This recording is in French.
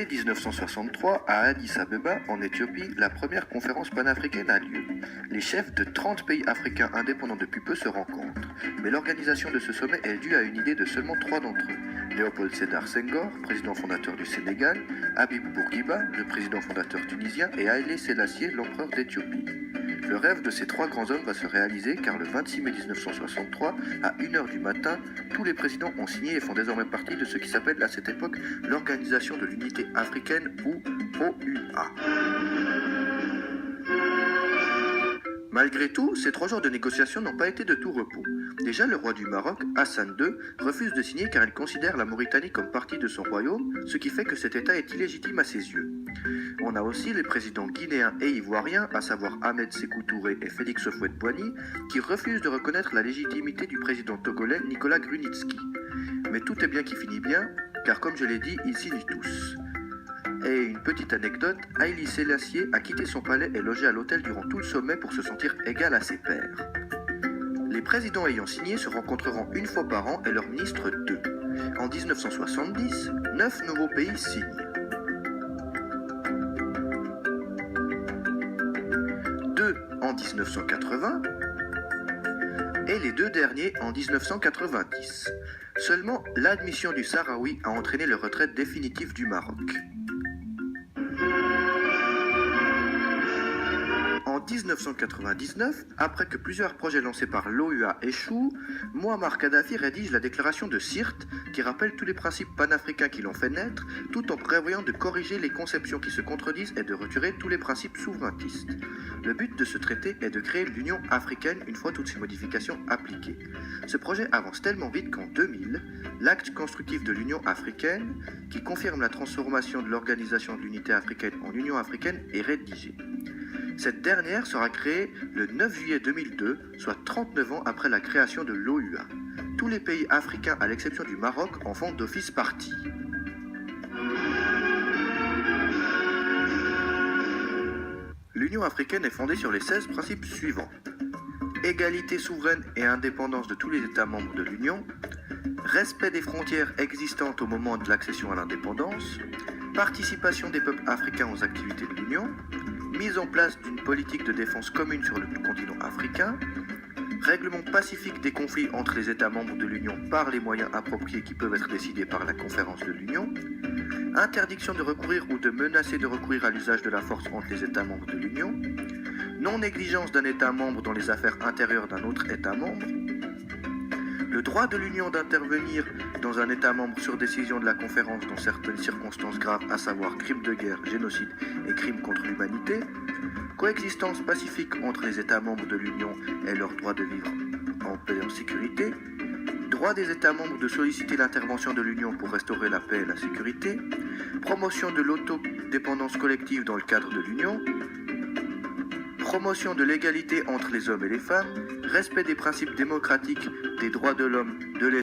mai 1963, à Addis Abeba, en Éthiopie, la première conférence panafricaine a lieu. Les chefs de 30 pays africains indépendants depuis peu se rencontrent. Mais l'organisation de ce sommet est due à une idée de seulement 3 d'entre eux. Léopold Sédar Senghor, président fondateur du Sénégal, Habib Bourguiba, le président fondateur tunisien, et Haïlé Sélassié, l'empereur d'Éthiopie. Le rêve de ces 3 grands hommes va se réaliser car le 26 mai 1963, à 1h du matin, tous les présidents ont signé et font désormais partie de ce qui s'appelle à cette époque l'Organisation de l'Unité Africaine ou OUA. Malgré tout, ces 3 jours de négociations n'ont pas été de tout repos. Déjà, le roi du Maroc, Hassan II, refuse de signer car il considère la Mauritanie comme partie de son royaume, ce qui fait que cet État est illégitime à ses yeux. On a aussi les présidents guinéens et ivoiriens, à savoir Ahmed Sékou Touré et Félix Houphouët-Boigny, qui refusent de reconnaître la légitimité du président togolais Nicolas Grunitzky. Mais tout est bien qui finit bien, car comme je l'ai dit, ils signent tous. Et une petite anecdote, Haïlé Sélassié a quitté son palais et logé à l'hôtel durant tout le sommet pour se sentir égal à ses pairs. Les présidents ayant signé se rencontreront une fois par an et leurs ministres 2. En 1970, 9 nouveaux pays signent. 2 en 1980 et les 2 derniers en 1990. Seulement, l'admission du Sahraoui a entraîné le retrait définitif du Maroc. En 1999, après que plusieurs projets lancés par l'OUA échouent, Mouammar Kadhafi rédige la déclaration de Sirte qui rappelle tous les principes panafricains qui l'ont fait naître, tout en prévoyant de corriger les conceptions qui se contredisent et de retirer tous les principes souverainistes. Le but de ce traité est de créer l'Union africaine une fois toutes ces modifications appliquées. Ce projet avance tellement vite qu'en 2000, l'acte constructif de l'Union africaine, qui confirme la transformation de l'Organisation de l'Unité africaine en Union africaine, est rédigé. Cette dernière sera créée le 9 juillet 2002, soit 39 ans après la création de l'OUA. Tous les pays africains, à l'exception du Maroc, en font d'office partie. L'Union africaine est fondée sur les 16 principes suivants. Égalité souveraine et indépendance de tous les États membres de l'Union, respect des frontières existantes au moment de l'accession à l'indépendance, participation des peuples africains aux activités de l'Union, mise en place d'une politique de défense commune sur le continent africain, règlement pacifique des conflits entre les États membres de l'Union par les moyens appropriés qui peuvent être décidés par la conférence de l'Union, interdiction de recourir ou de menacer de recourir à l'usage de la force entre les États membres de l'Union, non-négligence d'un État membre dans les affaires intérieures d'un autre État membre, le droit de l'Union d'intervenir dans un État membre sur décision de la conférence dans certaines circonstances graves, à savoir crimes de guerre, génocide et crimes contre l'humanité, coexistence pacifique entre les États membres de l'Union et leur droit de vivre en paix et en sécurité, droit des États membres de solliciter l'intervention de l'Union pour restaurer la paix et la sécurité, promotion de l'autodépendance collective dans le cadre de l'Union, promotion de l'égalité entre les hommes et les femmes, respect des principes démocratiques, des droits de l'homme, de l'État,